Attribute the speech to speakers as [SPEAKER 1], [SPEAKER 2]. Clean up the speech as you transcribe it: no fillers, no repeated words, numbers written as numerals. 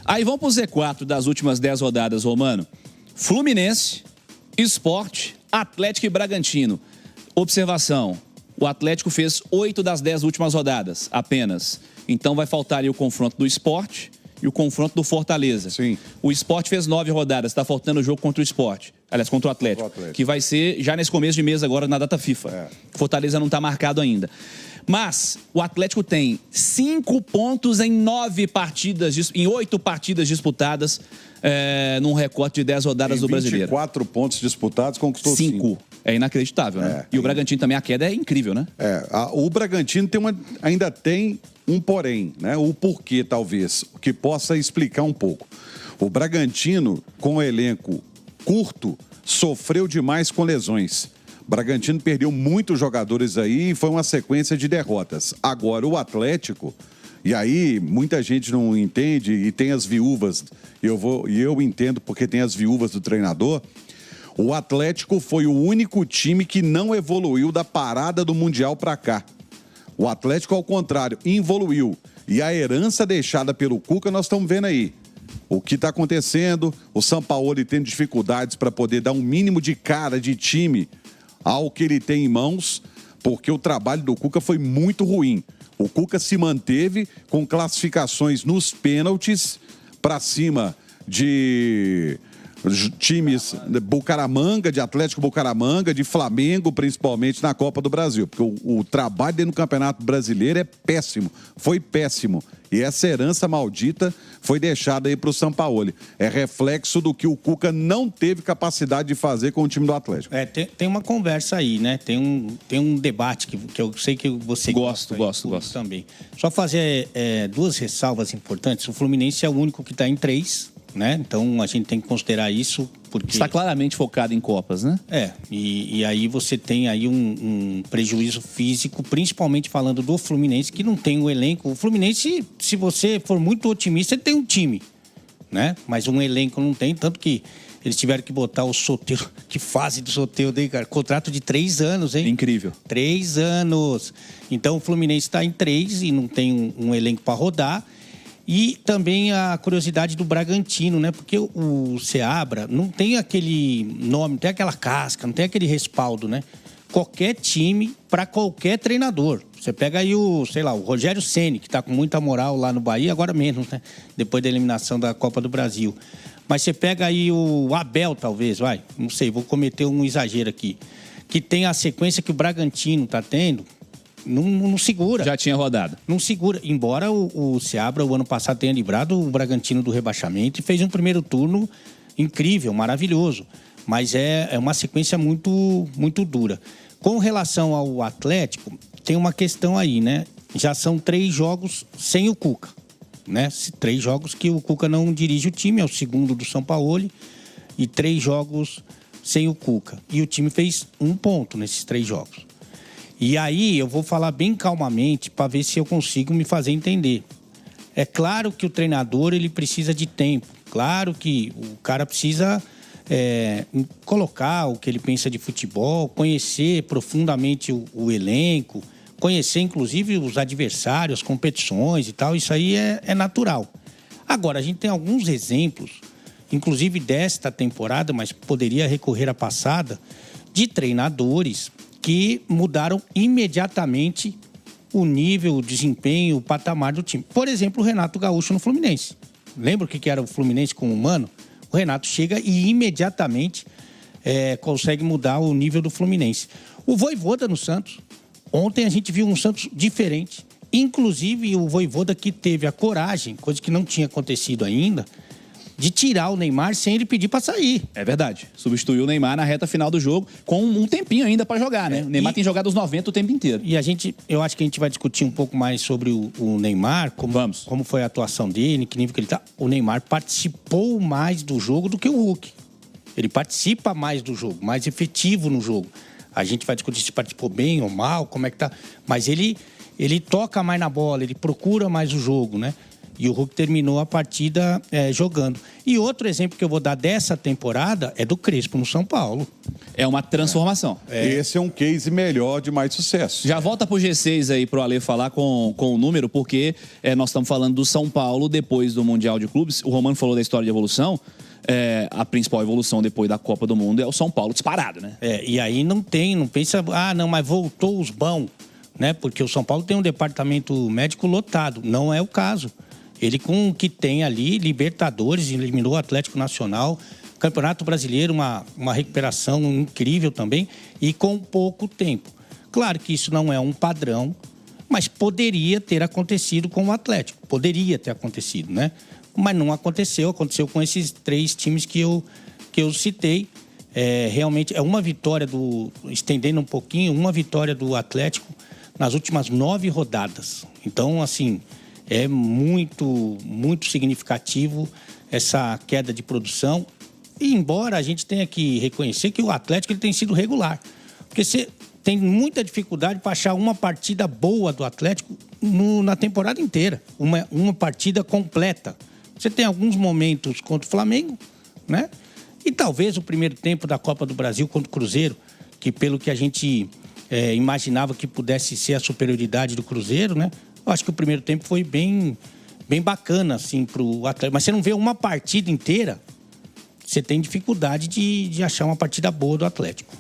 [SPEAKER 1] Aí vamos pro Z4 das últimas 10 rodadas, Romano. Fluminense, Sport, Atlético e Bragantino. Observação, o Atlético fez 8 das 10 últimas rodadas, apenas. Então vai faltar ali o confronto do Sport e o confronto do Fortaleza.
[SPEAKER 2] Sim.
[SPEAKER 1] O Sport fez 9 rodadas, está faltando o jogo contra o Sport. Aliás, contra o Atlético. Que vai ser já nesse começo de mês agora na data FIFA. Fortaleza não está marcado ainda. Mas o Atlético tem 5 pontos em 9 partidas, em 8 partidas disputadas, num recorte de 10 rodadas do Brasileiro.
[SPEAKER 2] 24 pontos disputados, conquistou 5.
[SPEAKER 1] É inacreditável, né? E o Bragantino também, a queda é incrível, né?
[SPEAKER 2] O Bragantino ainda tem um porém, né? O porquê, talvez, que possa explicar um pouco. O Bragantino, com o elenco curto, sofreu demais com lesões. O Bragantino perdeu muitos jogadores aí e foi uma sequência de derrotas. Agora, o Atlético, e aí muita gente não entende, e tem as viúvas, e eu entendo porque tem as viúvas do treinador. O Atlético foi o único time que não evoluiu da parada do Mundial para cá. O Atlético, ao contrário, evoluiu. E a herança deixada pelo Cuca, nós estamos vendo aí. O que está acontecendo, o Sampaoli tendo dificuldades para poder dar um mínimo de cara de time ao que ele tem em mãos, porque o trabalho do Cuca foi muito ruim. O Cuca se manteve com classificações nos pênaltis para cima de times de Bucaramanga, de Atlético Bucaramanga, de Flamengo, principalmente na Copa do Brasil. Porque o trabalho dentro do Campeonato Brasileiro é péssimo, foi péssimo. E essa herança maldita foi deixada aí para o Sampaoli. É reflexo do que o Cuca não teve capacidade de fazer com o time do Atlético.
[SPEAKER 3] Tem uma conversa aí, né? Tem um debate que eu sei que você
[SPEAKER 1] gosto
[SPEAKER 3] também. Só fazer 2 ressalvas importantes. O Fluminense é o único que está em 3, né? Então a gente tem que considerar isso porque
[SPEAKER 1] está claramente focado em Copas, né?
[SPEAKER 3] E aí você tem aí um prejuízo físico, principalmente falando do Fluminense, que não tem um elenco. O Fluminense, se você for muito otimista, ele tem um time, né? Mas um elenco não tem, tanto que eles tiveram que botar o Soteldo. Que fase do Soteldo, hein, cara? Contrato de 3 anos, hein?
[SPEAKER 1] Incrível.
[SPEAKER 3] 3 anos. Então o Fluminense está em 3 e não tem um elenco para rodar. E também a curiosidade do Bragantino, né? Porque o Seabra não tem aquele nome, não tem aquela casca, não tem aquele respaldo, né? Qualquer time para qualquer treinador. Você pega aí o Rogério Ceni, que está com muita moral lá no Bahia, agora menos, né? Depois da eliminação da Copa do Brasil. Mas você pega aí o Abel, talvez, não sei, vou cometer um exagero aqui. Que tem a sequência que o Bragantino está tendo. Não segura.
[SPEAKER 1] Já tinha rodado.
[SPEAKER 3] Não segura. Embora o Seabra, o ano passado, tenha livrado o Bragantino do rebaixamento e fez um primeiro turno incrível, maravilhoso. Mas é uma sequência muito, muito dura. Com relação ao Atlético, tem uma questão aí, né? Já são 3 jogos sem o Cuca, né? 3 jogos que o Cuca não dirige o time, é o segundo do Sampaoli, e 3 jogos sem o Cuca. E o time fez 1 ponto nesses 3 jogos. E aí eu vou falar bem calmamente para ver se eu consigo me fazer entender. É claro que o treinador ele precisa de tempo. Claro que o cara precisa colocar o que ele pensa de futebol, conhecer profundamente o elenco, conhecer inclusive os adversários, as competições e tal. Isso aí é natural. Agora, a gente tem alguns exemplos, inclusive desta temporada, mas poderia recorrer à passada, de treinadores que mudaram imediatamente o nível, o desempenho, o patamar do time. Por exemplo, o Renato Gaúcho no Fluminense. Lembra o que era o Fluminense com o Mano? O Renato chega e imediatamente consegue mudar o nível do Fluminense. O Vojvoda no Santos. Ontem a gente viu um Santos diferente. Inclusive o Vojvoda que teve a coragem, coisa que não tinha acontecido ainda, de tirar o Neymar sem ele pedir para sair.
[SPEAKER 1] É verdade. Substituiu o Neymar na reta final do jogo, com um tempinho ainda para jogar, né? O Neymar tem jogado os 90 o tempo inteiro.
[SPEAKER 3] E eu acho que a gente vai discutir um pouco mais sobre o Neymar, como foi a atuação dele, que nível que ele tá. O Neymar participou mais do jogo do que o Hulk. Ele participa mais do jogo, mais efetivo no jogo. A gente vai discutir se participou bem ou mal, como é que tá. Mas ele toca mais na bola, ele procura mais o jogo, né? E o Hulk terminou a partida jogando. E outro exemplo que eu vou dar dessa temporada é do Crespo no São Paulo.
[SPEAKER 1] É uma transformação.
[SPEAKER 2] Esse é um case melhor de mais sucesso.
[SPEAKER 1] Já volta pro G6 aí pro Ale falar com o número, porque nós estamos falando do São Paulo depois do Mundial de Clubes. O Romano falou da história de evolução. A principal evolução depois da Copa do Mundo é o São Paulo disparado, né?
[SPEAKER 3] E aí não pensa, mas voltou os bons, né? Porque o São Paulo tem um departamento médico lotado. Não é o caso. Ele, com o que tem ali, Libertadores, eliminou o Atlético Nacional, Campeonato Brasileiro, uma recuperação incrível também, e com pouco tempo. Claro que isso não é um padrão, mas poderia ter acontecido com o Atlético. Poderia ter acontecido, né? Mas não aconteceu. Aconteceu com esses 3 times que eu citei. Realmente é uma vitória estendendo um pouquinho, uma vitória do Atlético nas últimas 9 rodadas. Então, assim, é muito, muito significativo essa queda de produção. E embora a gente tenha que reconhecer que o Atlético ele tem sido regular. Porque você tem muita dificuldade para achar uma partida boa do Atlético na temporada inteira. Uma partida completa. Você tem alguns momentos contra o Flamengo, né? E talvez o primeiro tempo da Copa do Brasil contra o Cruzeiro, que pelo que a gente imaginava que pudesse ser a superioridade do Cruzeiro, né? Eu acho que o primeiro tempo foi bem bacana, assim, pro Atlético. Mas você não vê uma partida inteira, você tem dificuldade de achar uma partida boa do Atlético.